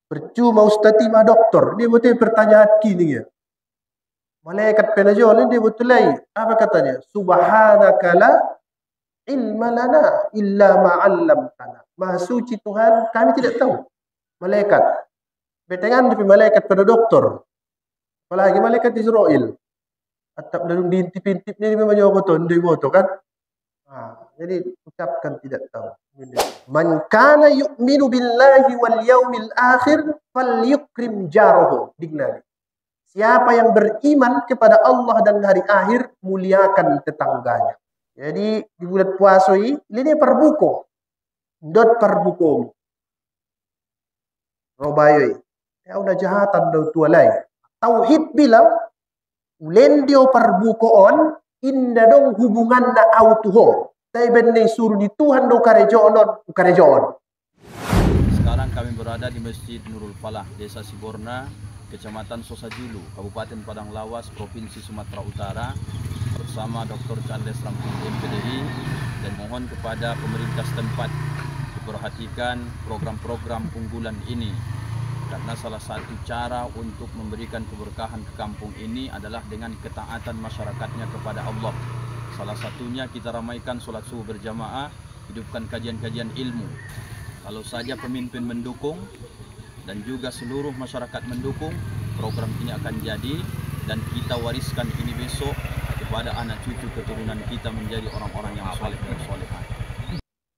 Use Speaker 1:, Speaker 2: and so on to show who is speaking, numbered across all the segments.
Speaker 1: Percuma ustaz mah doktor. Dia betul pertanyaan kini ya. Malaikat penajol dia betul lagi. Apa katanya? Subhanaka la ilma lana illa ma'allamtana. Maha suci Tuhan, kami tidak tahu. Malaikat. Betengan di malaikat pada doktor. Apalagi malaikat Israel. Atap dalam diintip-intip ni memang jawab betul kan? Jadi ucapkan tidak tahu. Man kana yu'minu billahi wal yaumil akhir falyukrim jarahu. Dignani. Siapa yang beriman kepada Allah dan hari akhir, muliakan tetangganya. Jadi di bulan puasa ini perbuko. Dot perbuko. Robayo. Ya udah jahatan do tualai. Tauhid bilang ulendio perbukoon inda dong hubungan na autuho. Tay benne suruh di Tuhan do karejoon.
Speaker 2: Sekarang kami berada di Masjid Nurul Falah, Desa Siborna, Kecamatan Sosajulu, Kabupaten Padang Lawas, Provinsi Sumatera Utara, bersama Dr. Charles Rampung MPDI, dan mohon kepada pemerintah setempat diperhatikan program-program unggulan ini, karena salah satu cara untuk memberikan keberkahan ke kampung ini adalah dengan ketaatan masyarakatnya kepada Allah. Salah satunya kita ramaikan sholat subuh berjamaah, hidupkan kajian-kajian ilmu. Kalau saja pemimpin mendukung dan juga seluruh masyarakat mendukung, program ini akan jadi dan kita wariskan ini besok kepada anak cucu keturunan kita menjadi orang-orang yang saleh dan salehah.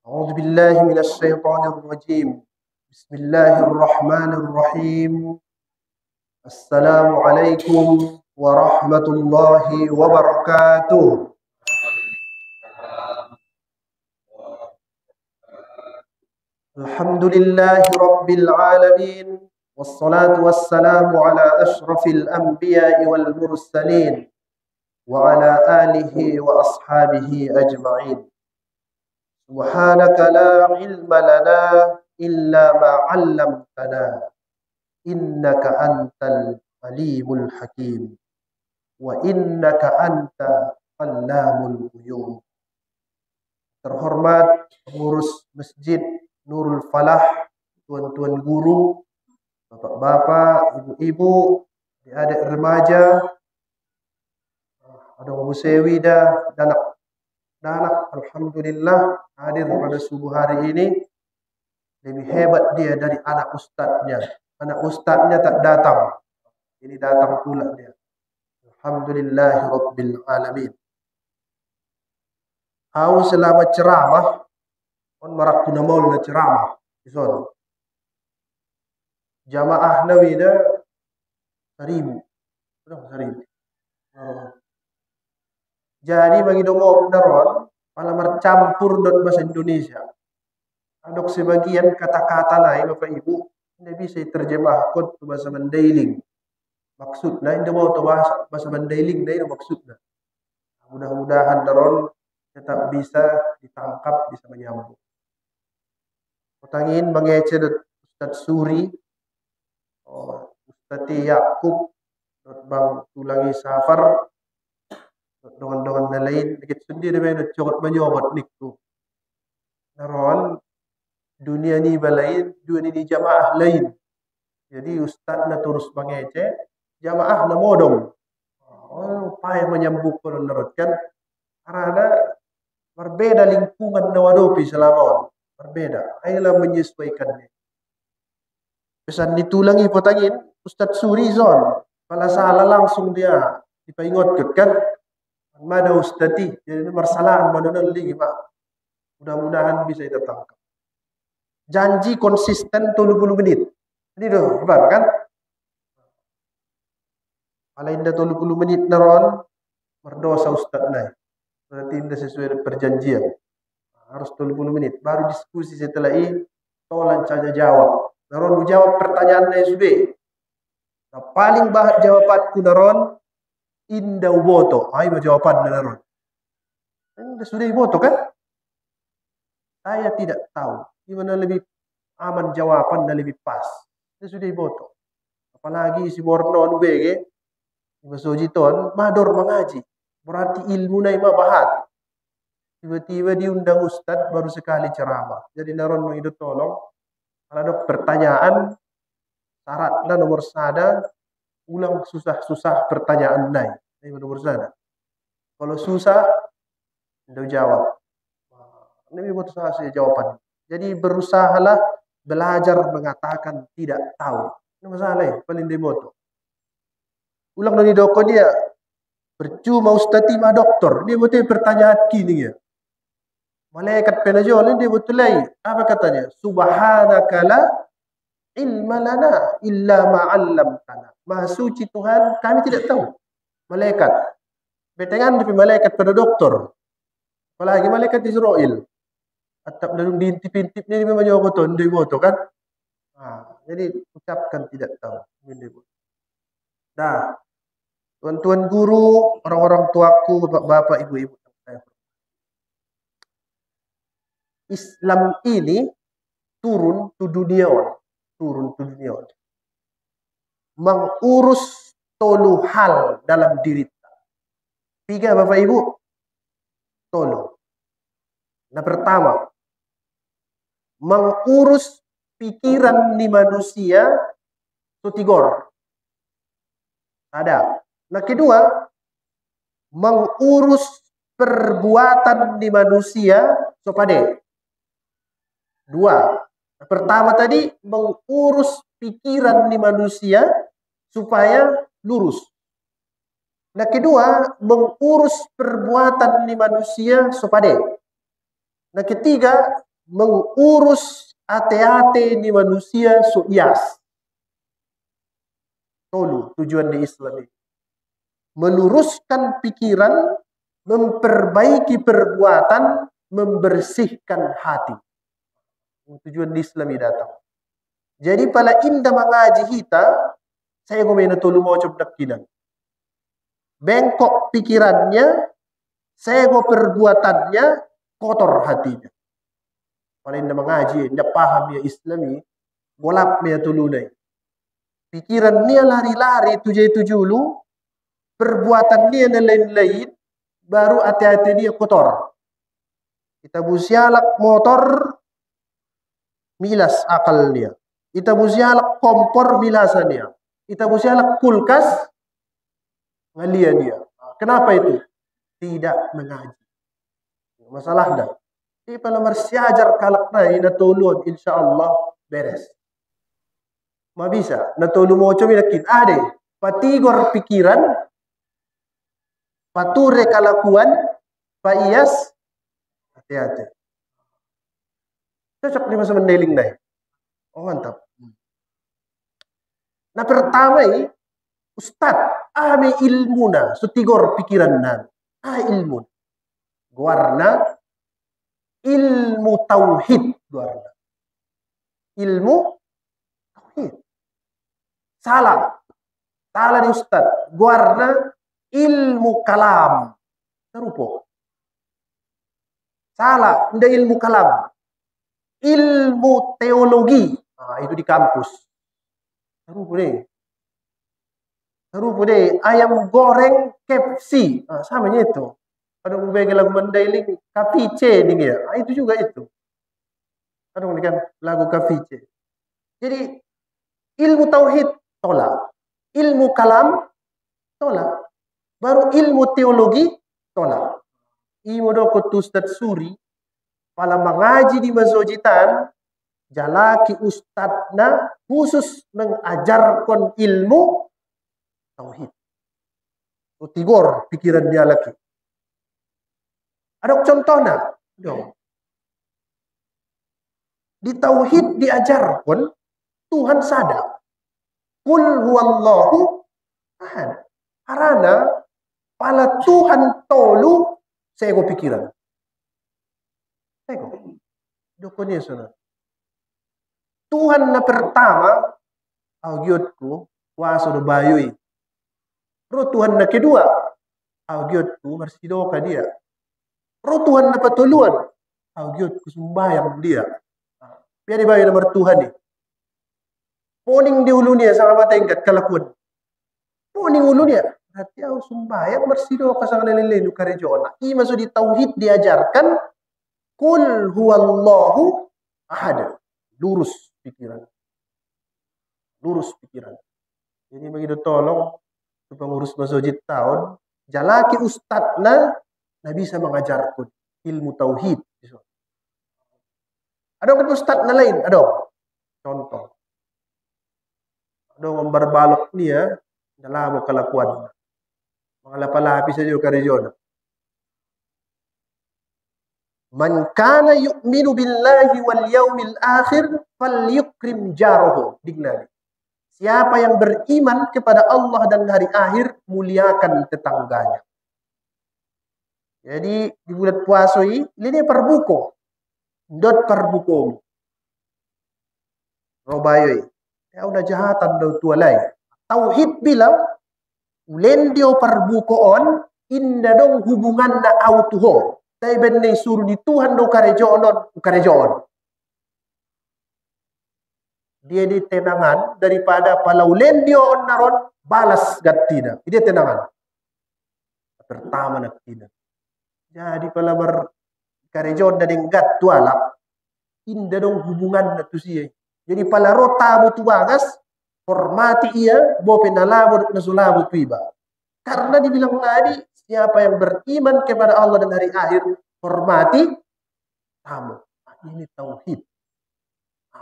Speaker 1: A'udzu billahi minasy syaithanir rajim. Bismillahirrahmanirrahim. Assalamualaikum warahmatullahi wabarakatuh. Alhamdulillahi rabbil alamin. Wassalatu wassalamu ala ashrafil anbiya'i wal mursalin wa ala alihi wa ashabihi ajma'in. Subhanaka la ilma lana illa ma 'allamtana. Innaka antal alimul hakim. Wa innaka anta allamul ghuyub. Terhormat pengurus Masjid Nurul Falah, tuan-tuan guru, bapak-bapak, ibu-ibu, adik remaja, ada Ibu Sewi dan anak, alhamdulillah hadir pada subuh hari ini. Lebih hebat dia dari anak ustadznya. Anak ustadznya tak datang, ini datang pula dia. Alhamdulillahi rabbil alamin. Aku selama ceramah on marak tuna maul na ceramah ison jamaah nawida 1000 jadi bagi domo daron pala marcampur dot bahasa Indonesia adok sebagian kata-kata lain Bapak Ibu tidak bisa diterjemahkan ke bahasa Mandailing maksudnya tidak mau bahasa Mandailing itu maksudnya mudah-mudahan daron tetap bisa ditangkap bisa menyambung. Utangin mengece Ustaz Suri, Ustaz Yakub, Bang Tulangi Safar, dengan lain, dikit sendiri dengan cokot menyokot niku. Naron dunia ni balain, dunia ni jamaah lain. Jadi Ustaz na terus mengece, jamaah na modong. Upaya menyambung penurut kan, karena berbeda lingkungan nawadopi selama berbeda. Ayolah menyesuaikannya. Pesan ditulangi potangin Ustaz Surizon. Kalau salah langsung dia dipaingot kan. Mana Ustazi. Jadi marsalahan mana lagi Pak. Mudah-mudahan bisa kita tangkap. Janji konsisten 30 menit. Ini doh, benar kan? Kalau indah 30 menit naron berdosa Ustaz naik. Berarti indah sesuai perjanjian. Harus 30 menit. Baru diskusi setelah ini, tolong saja jawab. Naron jawab pertanyaannya sudah. Nah, paling bahat jawabanku naron, indah boto. Ayo jawaban naron. Sudah boto kan? Saya tidak tahu. Gimana lebih aman jawaban dan lebih pas. Sudah boto. Apalagi si Borno BG, Sojiton, mador mengaji. Berarti ilmu na ima bahat. Tiba-tiba diundang Ustadz baru sekali ceramah. Jadi naron mengidu tolong. Kalau ada pertanyaan, Syaratnya nomor sada, ulang susah-susah pertanyaan lain. Ini nomor sada. Kalau susah, tidak jawab. Ini buat saya jawaban. Jadi berusahalah belajar mengatakan tidak tahu. Ini masalah ya, paling demoto. Ulang dari doko dia, percuma ustaz ma doktor. Dia betul pertanyaan kini ya. Malaikat penajol ini dia betul lagi. Apa katanya? Subhanaka la ilma lana illa ma'allamtana. Maha suci Tuhan, kami tidak tahu. Malaikat. Betengan di malaikat pada doktor. Apalagi malaikat Israel. Atap dalam diintip-intip ni memang nyawa betul, dia betul kan? Jadi ucapkan tidak tahu. Dah, tuan-tuan guru, orang-orang tuaku, bapak-bapak, ibu-ibu. Islam ini turun ke dunia, mengurus tolu hal dalam diri kita. Tiga bapak ibu, tolu. Nah pertama, mengurus pikiran di manusia sutigor. Ada. Nah kedua, mengurus perbuatan di manusia sopade. Dua. Nah, pertama tadi mengurus pikiran di manusia supaya lurus. Nah kedua, mengurus perbuatan di manusia sopade. Nah ketiga, mengurus ate-ate di manusia suias. Tolu tujuan di Islam ini. Meluruskan pikiran, memperbaiki perbuatan, membersihkan hati. Tujuan di Islam ini datang. Jadi pala indah mengaji kita, saya ngomongin tolu mau coba kinan. Bengkok pikirannya, saya mau perbuatannya, kotor hatinya. Pala indah mengaji, indah paham ya Islami, golap ya tulunai. Pikiran dia lari-lari tujuh-tujuh, perbuatan dia lain-lain, baru hati-hati dia kotor. Kita busialak motor, milas akal dia. Kita busialak kompor, milasan dia. Kita busialak kulkas, ngalian dia. Kenapa itu? Tidak mengaji. Masalah dah. Jadi kalau marsiajar kalak na, inatulun, insya Allah beres. Ma bisa, natulu mo coba yakin. Ade, patigor pikiran, pature kalakuan, paias, hati-hati. Cocok di masa mendeling deh. Oh mantap. Nah pertama ini, Ustad, ame ilmu na, sutigor pikiran na, ilmu. Guarna, ilmu tauhid, guarna. Ilmu tauhid. Salah di Ustad. Guarna ilmu kalam. Terupo. Salah, tidak ilmu kalam. Ilmu teologi. Itu di kampus. Terupo deh. Ayam goreng KFC. Samanya itu. Ada beberapa lagu mandailing kafice nih ya. Itu juga itu. Ada kan lagu kafice. Jadi ilmu tauhid tolak. Ilmu kalam tolak. Baru ilmu teologi tolak. Imo do ko Ustaz Suri pala mengaji di masojitan jalaki ustadna khusus mengajarkan ilmu tauhid. Tigor pikiran dia lagi. Ada contohnya. Di tauhid diajarkan Tuhan sadar. Qul huwallahu ahad. Karena pala Tuhan tolu saya go pikiran. Saya go. Dokonya sana. Tuhan na pertama augiotku waso do bayui. Ro Tuhan na kedua augiotku marsidoka dia. Ro Tuhan na patuluan augiotku sembahyang dia. Biar dibayar nomor Tuhan ni. Poning di ulunya sama mata ingkat kalakuan. Poning ulunya. Berarti aku sembahyang bersido kasang lelele nukari jona. I masuk di tauhid diajarkan. Qul huwallahu ahad. Lurus pikiran. lurus pikiran. Jadi begitu tolong pengurus masjid tahun, jalaki ustadna na bisa mengajarkan ilmu tauhid. Ada kan ustadna lain, ada contoh. Ada yang berbalok ni ya, dalam kelakuan. Mengalap-alap saja karejona. Man kana yu'minu billahi wal yaumil akhir falyukrim jarahu. Dignabi. Siapa yang beriman kepada Allah dan hari akhir, muliakan tetangganya. Jadi di bulan puasa ini perbuko. Dot perbuko. Robayoy. Ya udah jahatan do tualay. Tauhid bilang ulen dio perbukoon inda dong hubungan na autuho. Tay benne suruh di Tuhan do karejoon. Dia di tenangan daripada palaulen dio on naron balas gatina. Dia tenangan. Pertama naktina. Jadi pala karejoon na ding gat tualap inda dong hubungan na tu siya. Jadi pala rota butu bagas hormati ia bo penalabo na sulabo tu iba. Karena dibilang tadi siapa yang beriman kepada Allah dan hari akhir hormati tamu. Ini tauhid.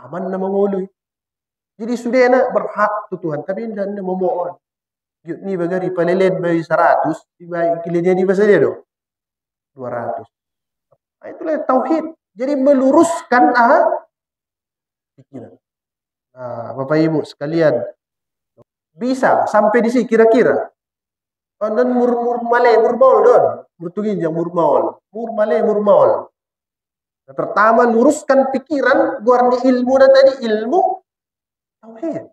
Speaker 1: Aman na mangului. Jadi sudah na berhak tu Tuhan tapi tidak na memohon. Yuk ni bagari palelen bayi 100 iba ikilnya di bahasa dia do 200. Nah, itulah tauhid. Jadi meluruskan pikiran. Nah, Bapak Ibu sekalian, bisa sampai di sini kira-kira. Dan mur male mur maul don, murtugin yang mur maul, mur male mur maul. Nah, pertama luruskan pikiran, guarni ilmu dan tadi ilmu tauhid.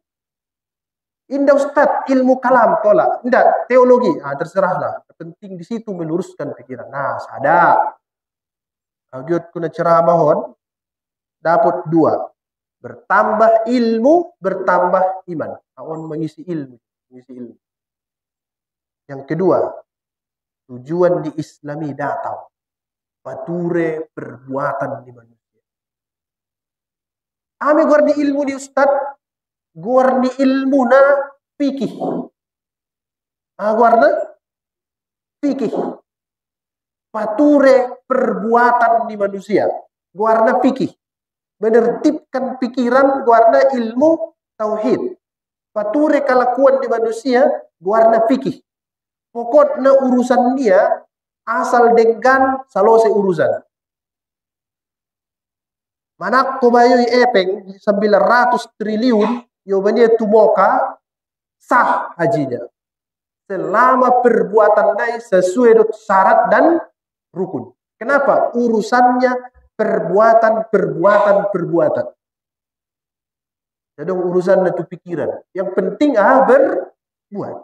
Speaker 1: Indah Ustaz ilmu kalam tolak, indah teologi, terserahlah. Penting di situ meluruskan pikiran. Nah, sadar. Audiot kuna ceramahon dapat 2. Bertambah ilmu, bertambah iman. Awan mengisi ilmu. Yang kedua, tujuan di Islami datang. Pature perbuatan di manusia. Ame guarni ilmu di Ustaz, guarni ilmu na fikih. Guarna fikih. Pature perbuatan di manusia. Guarna fikih. Menertibkan pikiran guarna ilmu tauhid. Pature kelakuan di manusia guarna fikih. Pokoknya urusan dia asal dengan salose urusan. Manak ko bayo epeng 900 triliun yo banya tumoka sah hajinya. Selama perbuatan naik sesuai dengan syarat dan rukun. Kenapa? Urusannya perbuatan. Jadi urusan itu pikiran. Yang penting berbuat.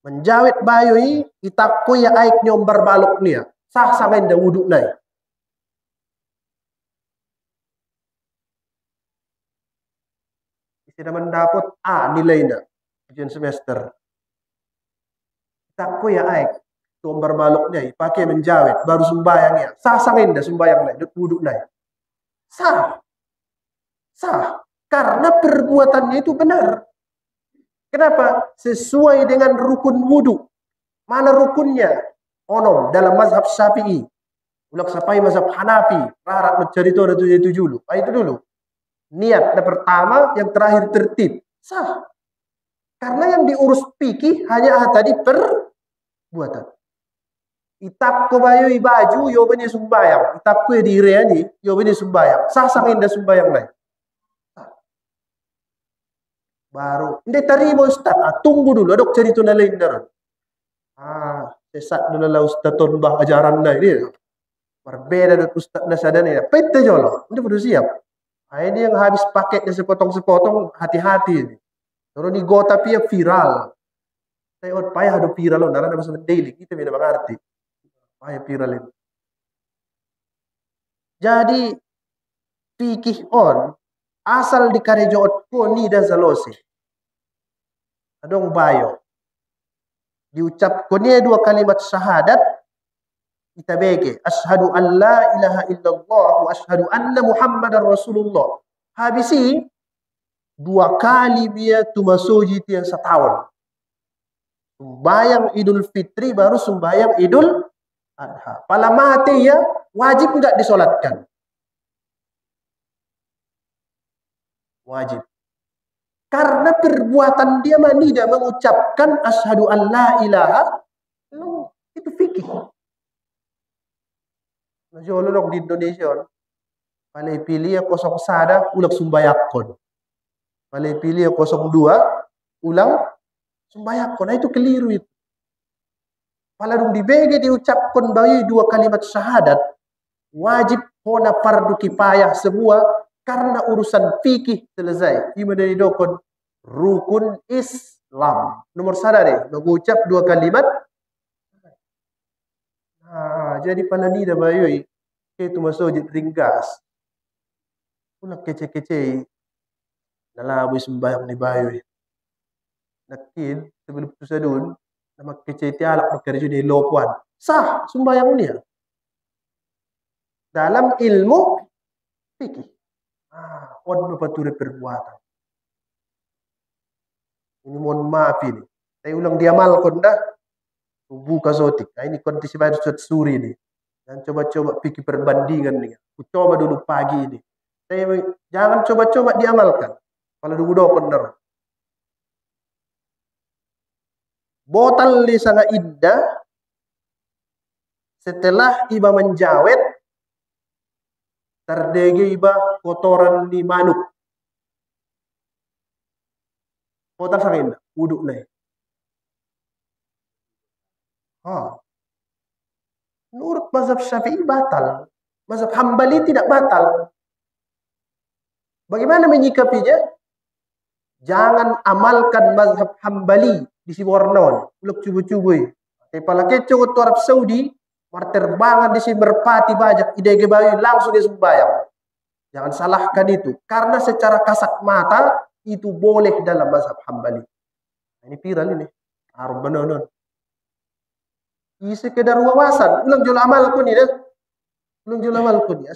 Speaker 1: Menjawet bayoi kita ko ya aik nyom berbalok nia. Sah sangain da wuduk naik. Kita mendapat A nilainya ujian semester. Kita ko ya aik nyom berbalok nia. Pakai menjawet baru sembayangnya. Sah sangain da sembayang naik. Wuduk naik. Sah. Karena perbuatannya itu benar. Kenapa? Sesuai dengan rukun wudu. Mana rukunnya? Onom dalam mazhab Syafi'i. Ulak sapai mazhab Hanafi. Rarat mencari itu dulu. Itu dulu. Niat yang pertama, yang terakhir tertib. Sah. Karena yang diurus fikih hanya tadi perbuatan. Itap ko bayo baju yo bani sumbayang. Itap ko di reani yo bani sumbayang. Sah sangin da sumbayang lain. Baru hindi tarimo Ustaz, tunggu dulu adok cerita na lain daron. Sesat dulu lah Ustaz tonbah ajaran na ini. Berbeda dengan Ustaz na sadani. Pete jolo, hindi perlu siap. Ini yang habis paketnya sepotong-sepotong, hati-hati ini. Kalau ni gota pia viral. Saya payah ada viral loh, narana masa daily kita beda mengerti. Payah viral ini. Jadi fikih on asal di karejoot ko ni dan salose. Adong bayo. Diucap ko niya 2 kalimat syahadat. Itabeke. Ashadu an la ilaha illallah wa ashadu anna Muhammadan Rasulullah. Habisi 2 kali dia tumasoji tiang setahun. Sembayang Idul Fitri baru sembayang Idul Adha. Pala mati ya wajib enggak disolatkan? Wajib. Karena perbuatan dia tidak mengucapkan asyhadu an la ilaha illallah. Itu fikih. Nah, di Indonesia, palai pilih ya 01 ulang sumbayakon. Palai pilih ya 02 ulang sumbayakon. Nah, itu keliru itu. Paladung di BG diucapkan bayi 2 kalimat syahadat, wajib hona fardu kifayah semua karena urusan fikih selesai. Ima dari dokon rukun Islam. Nomor 1 deh, mengucap 2 kalimat. Nah, jadi palanida bayi itu masuk ringgas. Ulah kece-kece. Nalaboy sembayang ni bayi. Nakin sebelum itu sadun nama kece tialak bekerja di lopuan. Sah sembayang dia. Dalam ilmu fikih. On pature perbuatan. Ini mohon maaf ini. Saya ulang diamalkan dah. Buka sotik. Nah, ini kondisi baru suri ini. Dan coba-coba pikir perbandingan nih. Aku coba dulu pagi ini. Jangan coba-coba diamalkan. Kalau dulu benar. Botal li sangat indah. Setelah iba menjawet, terdege iba kotoran di manuk. Botal sangat indah. Wuduk naik. Menurut mazhab Syafi'i batal. Mazhab Hambali tidak batal. Bagaimana menyikapinya? Jangan amalkan mazhab Hambali di Sibornon. Uluk cubu-cubu. Apalagi cukup Arab Saudi, terbangan di sini merpati banyak. Ide bayi langsung dia sembahyang. Jangan salahkan itu. Karena secara kasat mata, itu boleh dalam mazhab Hambali. Ini viral ini. Arab benar. Ini sekedar wawasan. Ulang jual amal ko ni. Ulang jual amal ko ni.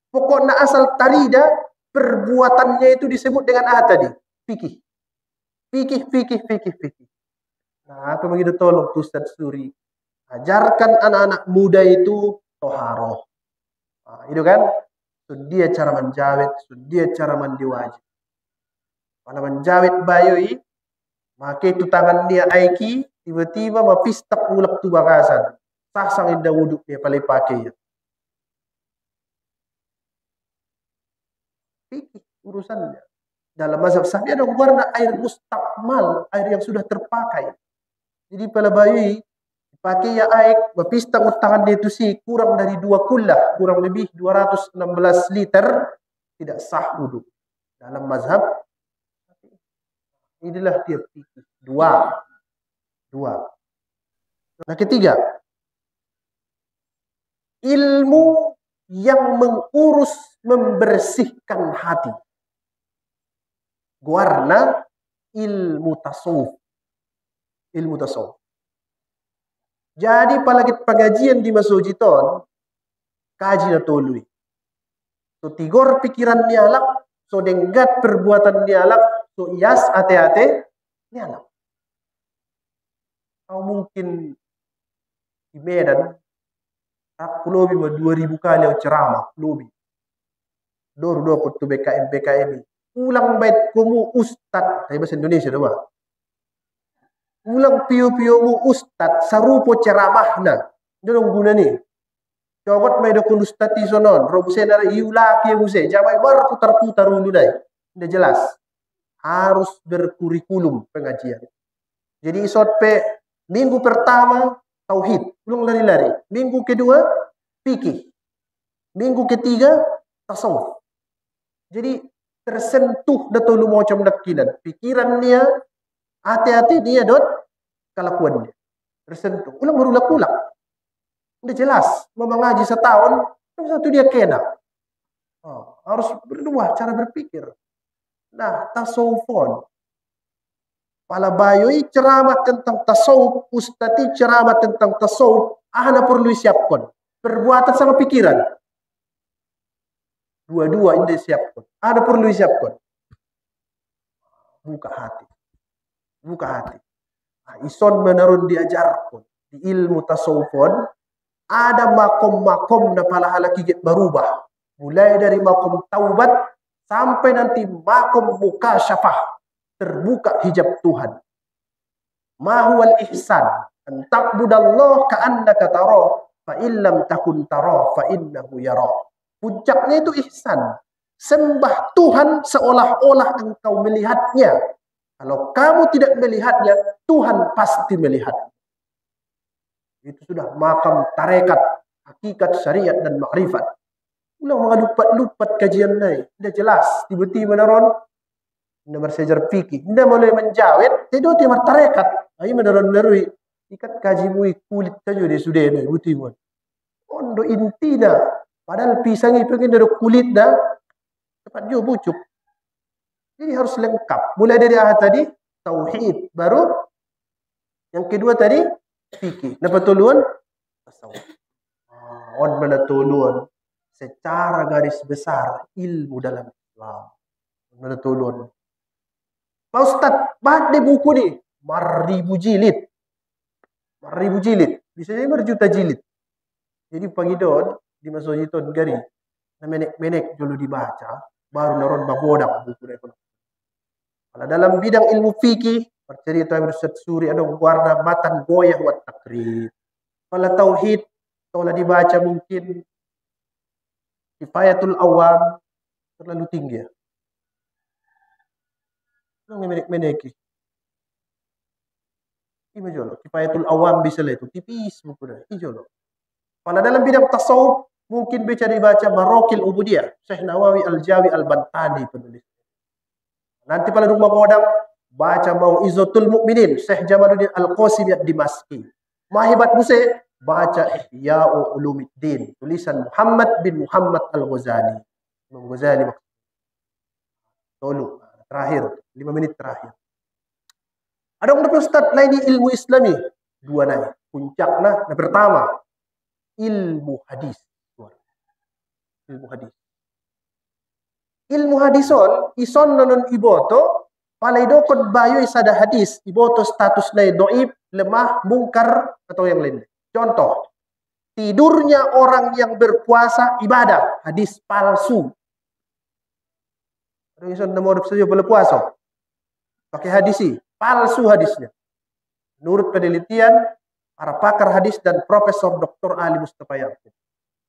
Speaker 1: Pokoknya asal tarida, perbuatannya itu disebut dengan apa tadi? Fikih. Fikih. Nah, apa begitu tolong Ustaz Suri. Ajarkan anak-anak muda itu toharoh. Nah, itu kan. Dia cara menjawet. Dia cara mandi wajib. Kalau menjawet bayoi, maka itu tangan dia aiki, tiba-tiba mapistak ulak tu bakasan. Sasang indah wuduk dia paling pakai ya. Fikih urusannya. Dalam mazhab Syafi'i ada warna air mustakmal, air yang sudah terpakai. Jadi pada bayi pakai ya air, mapistak tangan dia itu sih kurang dari 2 kullah, kurang lebih 216 liter, tidak sah wuduk. Dalam mazhab inilah dia fikih. Dua. Nah, ketiga, ilmu yang mengurus membersihkan hati. Warna ilmu tasawuf. Jadi palagi pengajian di Masujiton, kaji na tului. So tigor pikiran ni alak, so denggat perbuatan ni alak, so ias ate-ate ni alak. Atau mungkin di Medan, aku lobi 2000 kali yang ceramah, lobi. Dor kutu BKM. Ulang bait kumu ustad, saya bahasa Indonesia doa. Ulang piu-piumu ustad, sarupo ceramahna. Dorong guna ni. Cogot may dokun ustad sonon, robuse na iulaki yang use, jamai bar putar-putar ulu dai. Udah jelas. Harus berkurikulum pengajian. Jadi isot pe minggu pertama tauhid, ulung lari-lari. Minggu kedua fikih. Minggu ketiga tasawuf. Jadi tersentuh datulu macam nakilan. Pikiran dia, hati-hati dia dot kelakuan dia. Tersentuh. Ulang berulak-ulak. Udah jelas. Mengaji setahun, satu dia kena. Harus berdua cara berpikir. Nah, tasawufon. Pala bayoi ceramah tentang tasawuf, ustati ceramah tentang tasawuf, ana perlu siapkan. Perbuatan sama pikiran. Dua-dua ini siapkan. Ada perlu siapkan. buka hati. Buka hati. Nah, ison menurut diajarkan di ilmu tasawufon ada makom-makom na palahala kigit berubah. Mulai dari makom taubat sampai nanti makom mukasyafah, terbuka hijab Tuhan. Ma huwal ihsan an ta'budallah ka'annaka tarah fa illam takun tarah fa innahu yarah. Puncaknya itu ihsan. Sembah Tuhan seolah-olah engkau melihatnya. Kalau kamu tidak melihatnya, Tuhan pasti melihat. Itu sudah makam tarekat, hakikat, syariat, dan makrifat. Ulang mga lupat-lupat kajian na Tidak jelas. Tiba-tiba naron, na bersejar fikih. Hindi mulai menjawet, tidak ti tarekat. Ay menaron narui. Ikat kaji mo kulit kayo di sudah na. Buti mo. Ondo inti na. Padahal pisang ipagin na kulit na. Dapat juga bucuk. Jadi harus lengkap. Mulai dari tadi, tauhid. Baru, yang kedua tadi, fikih. Napatuluan? Tasawuf. On manatuluan. Secara garis besar, ilmu dalam Islam. Manatuluan. Pak Ustadz, bahat di buku nih. 1000 jilid. 1000 jilid. Bisa jadi berjuta jilid. Jadi pangidon, di masojiton gari. Na menek-menek dulu dibaca. Baru naron babodang buku na ito. Kalau dalam bidang ilmu fikih, bercerita Ustaz Suri ada warna matan goyah wa takrib. Kalau tauhid, kalau dibaca mungkin Kifayatul Awam terlalu tinggi ya. Nang menek-meneki. Ima jolo, Kifayatul Awam bisa lah itu tipis buku dah. Ijolo. Kalau dalam bidang tasawuf mungkin bisa dibaca Marokil Ubudiyah, Syekh Nawawi Al-Jawi Al-Bantani penulis. Nanti pada rumah kodam baca mau Izotul Mukminin Syekh Jamaluddin Al-Qasimi Ad-Dimaski. Mahibat Musa baca Ihya'u Ulumuddin tulisan Muhammad bin Muhammad Al-Ghazali. Imam Ghazali tolu terakhir 5 menit terakhir. Ada orang Ustaz lain di ilmu Islami dua naik puncaknya. Yang pertama ilmu hadis. Ilmu hadis. Ilmu hadison ison nonon iboto palaidokon bayo isada hadis iboto status na doib lemah mungkar atau yang lain. Contoh tidurnya orang yang berpuasa ibadah hadis palsu. Ada ison na modif saja boleh puasa pakai hadisi palsu hadisnya. Menurut penelitian para pakar hadis dan Profesor Dr. Ali Mustafa Yaqub.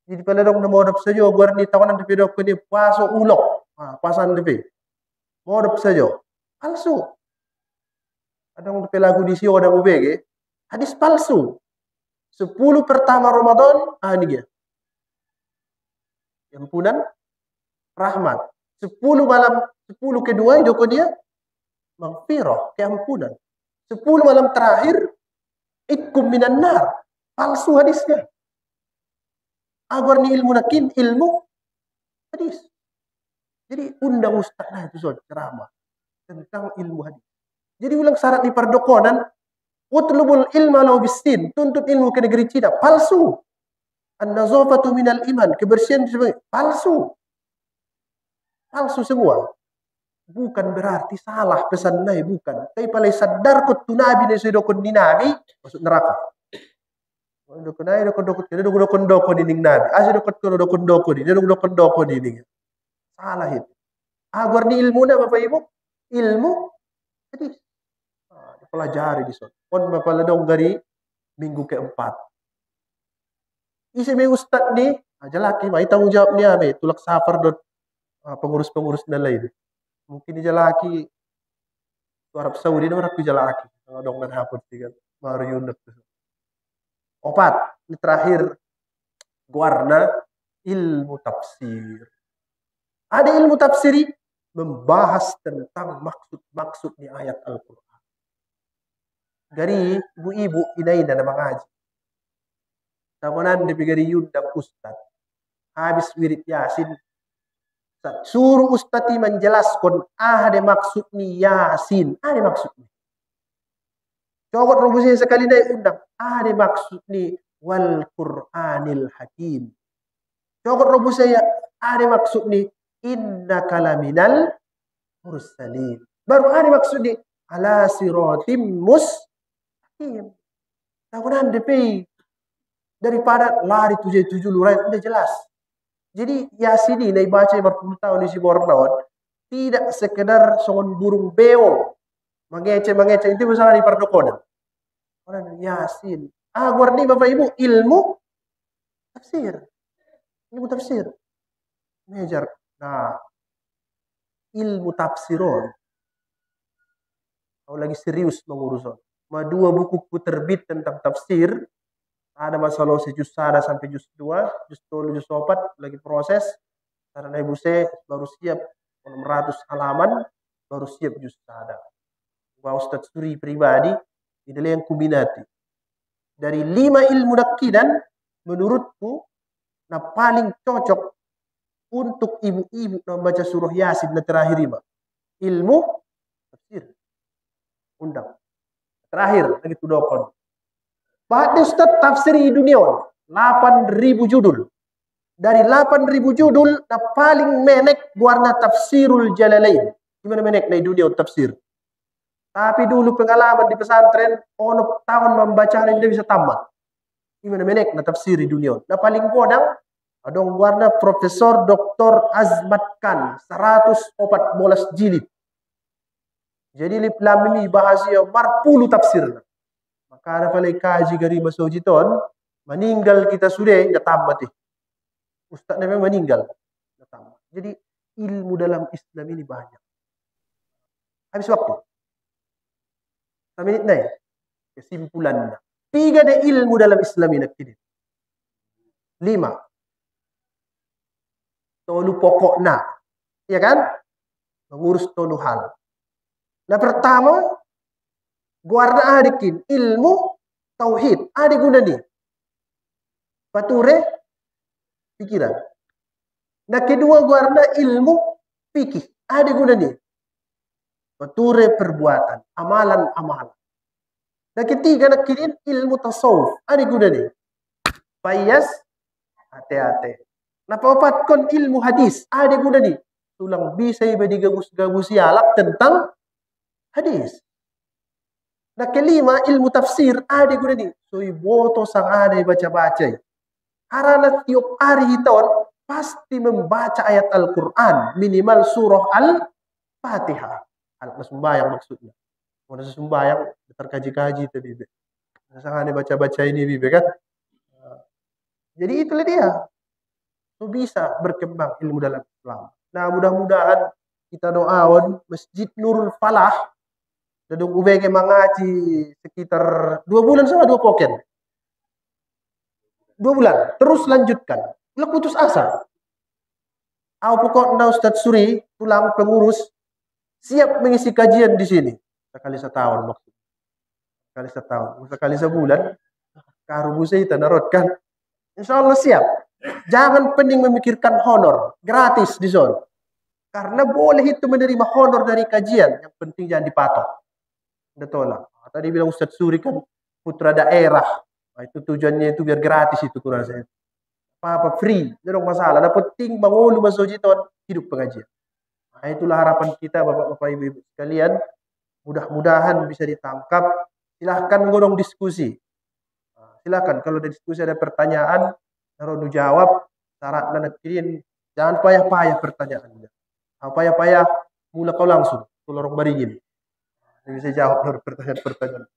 Speaker 1: Jadi pada dong na modif saja gua ni tawanan de pedok ni puasa ulok. Pasan DP. Modep saja. Palsu. Ada yang DP lagu di sio ada UBG. Hadis palsu. 10 pertama Ramadan. Ini dia. Ampunan. Rahmat. 10 malam. 10 kedua. Itu dia. Maghfirah. Keampunan. 10 malam terakhir. Itkum minan nar. Palsu hadisnya. Agar ni ilmu nakin. Ilmu. Hadis. Jadi undang ustaz lah itu soal ceramah tentang ilmu hadis. Jadi ulang syarat di perdokonan, utlubul ilma lau bisin, tuntut ilmu ke negeri Cina, palsu. An-nazafatu minal iman, kebersihan sebagai palsu. Palsu semua. Bukan berarti salah pesan nabi, bukan. Tapi palai sadar kot tu nabi ni sedokon di nabi masuk neraka. Dokon nabi dokon dinding nabi. Asal dokon dokon dinding. Salah itu. Agar ni ilmu na Bapak Ibu, ilmu hadis. Dipelajari di sana. Pon Bapak ladong dari minggu keempat. Isi may ustad ni, aja laki, may tanggung jawab niya, may tulak safar dot pengurus-pengurus na lain. Mungkin dia laki, Arab Saudi na marak laki. Ang adong nanhapon siya, maruyundak. Opat, ni terakhir, guarna ilmu tafsir. Ada ilmu tafsiri membahas tentang maksud-maksud di ayat Al-Quran. Dari ibu-ibu inaina na mengaji. Tamunan di pigari yundang ustad. Habis wirid Yasin. Suruh ustadi menjelaskan ada maksud ni Yasin. Ada maksud ni. Cogot rubusnya sekali na undang. Ada maksud ni wal Qur'anil Hakim. Cogot rubusnya ada maksud ni Inna kalaminal mursalin. Baru ada maksudnya ala siratim mustaqim. Tahunan DP daripada lari tujuh lurai udah jelas. Jadi Yasin ini baca berpuluh tahun di Sibornaon tidak sekedar songon burung beo mengece itu misalnya di perdokonan. Orang Yasin. Guardi Bapak Ibu ilmu tafsir. Ilmu tafsir. Mejar. Nah, ilmu tafsiron. Kalau lagi serius mengurus. Dua bukuku terbit tentang tafsir. Ada masalah sejus sada sampai jus 2, jus 3, jus 4 lagi proses. Karena ibu saya baru siap 600 halaman, baru siap jus sada. Wah Ustadz Suri pribadi, ini yang kuminati. Dari 5 ilmu nakidan, menurutku, nah paling cocok untuk ibu-ibu membaca surah Yasin na terakhir ini. Ilmu tafsir. Undang. Terakhir, lagi tudokon. Bahkan Ustadz tafsir di dunia 8.000 judul. Dari 8.000 judul, nah paling menek warna tafsirul jalalain. Gimana menek di dunia tafsir? Tapi dulu pengalaman di pesantren, ono tahun membaca ini bisa tamat. Gimana menek na tafsir di dunia? Nah paling godang, adong warna Profesor Dr. Azmat Khan, 114 jilid. Jadi liplam ini bahasnya marpulu tafsir. Maka ada palay kaji gari masojiton, meninggal kita sudah, nggak tamat. Ustaz memang meninggal. Nggak tamat. Jadi ilmu dalam Islam ini banyak. Habis waktu. Menit na kesimpulannya. 3 ada ilmu dalam Islam ini. 5. Tolu pokokna. Ya kan? Mengurus tolu hal. Nah pertama, guarda adikin ilmu tauhid. Ada guna nih. Pature pikiran. Nah kedua guarda ilmu fikih. Ada guna nih. Pature perbuatan. Amalan-amalan. Nah ketiga nakirin ilmu tasawuf. Ada guna nih. Payas hati-hati. Nah papat kon ilmu hadis. Ada guna nih. Tulang bisa iba digabus-gabusi alak tentang hadis. Nah kelima ilmu tafsir ada guna nih. So iboto sang ada baca-baca. Karena tiap hari tahun pasti membaca ayat Al-Quran. Minimal surah Al-Fatihah. Anak sembahyang maksudnya. Mau sembahyang terkaji-kaji itu bibi. Sang ada baca-baca ini bibi kan. Jadi itulah dia. So bisa berkembang ilmu dalam Islam. Nah mudah-mudahan kita doakan Masjid Nurul Falah. Dadung ubeke mengaji sekitar 2 bulan sama 2 poken. 2 bulan. Terus lanjutkan. Belum putus asa. Pokoknya Ustadz Suri, tulang pengurus, siap mengisi kajian di sini. Sekali setahun maksudnya. Sekali setahun. Sekali sebulan. Karubu saya narotkan. Insya Allah siap. Jangan pening memikirkan honor. Gratis di zone. Karena boleh itu menerima honor dari kajian. Yang penting jangan dipatok. Udah tolak. Tadi bilang Ustadz Suri kan putra daerah. Nah, itu tujuannya itu biar gratis itu kurang saya. Apa free. Tidak ada masalah. Ada penting mengulu masojiton hidup pengajian. Nah, itulah harapan kita Bapak-bapak Ibu-ibu sekalian. Mudah-mudahan bisa ditangkap. Silahkan ngomong diskusi. Silahkan kalau ada diskusi ada pertanyaan. Naruh jawab. Syarat dan kirim. Jangan payah-payah pertanyaannya. Payah-payah mula kau langsung. Tolong baringin. Bisa jawab dari pertanyaan-pertanyaan.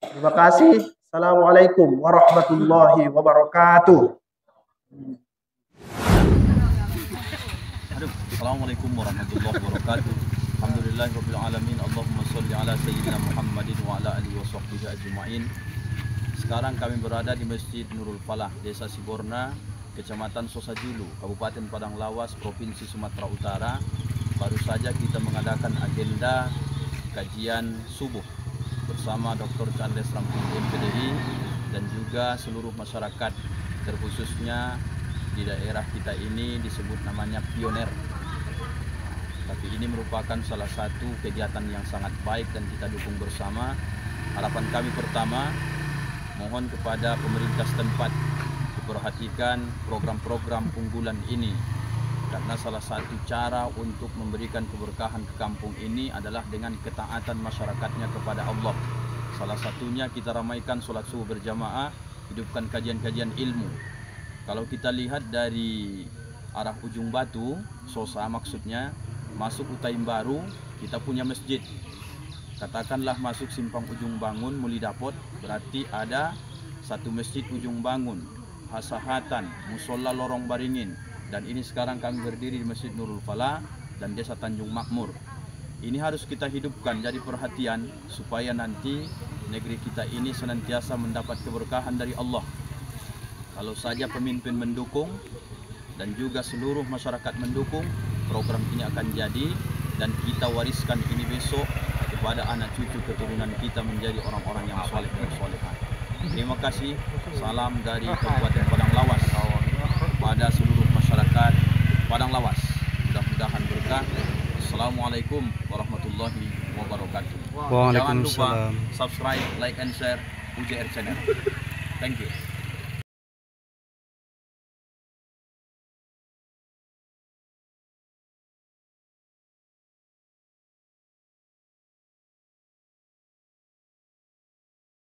Speaker 1: Terima kasih. Assalamualaikum warahmatullahi wabarakatuh.
Speaker 2: Assalamualaikum warahmatullahi wabarakatuh. Alhamdulillahirabbil alamin. Allahumma shalli ala sayyidina Muhammadin wa ala alihi washabbihi ajmain. Sekarang kami berada di Masjid Nurul Falah, Desa Siborna, Kecamatan Sosajulu, Kabupaten Padang Lawas, Provinsi Sumatera Utara. Baru saja kita mengadakan agenda kajian subuh bersama Dr. Charles Rampung MPDI dan juga seluruh masyarakat, terkhususnya di daerah kita ini disebut namanya pioner. Tapi ini merupakan salah satu kegiatan yang sangat baik dan kita dukung bersama. Harapan kami pertama, mohon kepada pemerintah setempat diperhatikan program-program unggulan ini karena salah satu cara untuk memberikan keberkahan ke kampung ini adalah dengan ketaatan masyarakatnya kepada Allah. Salah satunya kita ramaikan sholat subuh berjamaah, hidupkan kajian-kajian ilmu. Kalau kita lihat dari arah Ujung Batu, Sosa maksudnya, masuk Utaim Baru, kita punya masjid. Katakanlah masuk Simpang Ujung Bangun, Muli Dapot, berarti ada satu masjid Ujung Bangun, Hasahatan, Musola Lorong Baringin, dan ini sekarang kami berdiri di Masjid Nurul Falah dan Desa Tanjung Makmur. Ini harus kita hidupkan jadi perhatian supaya nanti negeri kita ini senantiasa mendapat keberkahan dari Allah. Kalau saja pemimpin mendukung dan juga seluruh masyarakat mendukung, program ini akan jadi dan kita wariskan ini besok kepada anak cucu keturunan kita menjadi orang-orang yang soleh dan solehah. Terima kasih. Salam dari Kabupaten Padang Lawas pada seluruh masyarakat Padang Lawas. Mudah-mudahan berkah. Assalamualaikum warahmatullahi wabarakatuh. Jangan lupa subscribe, like and share UJR channel. Thank you.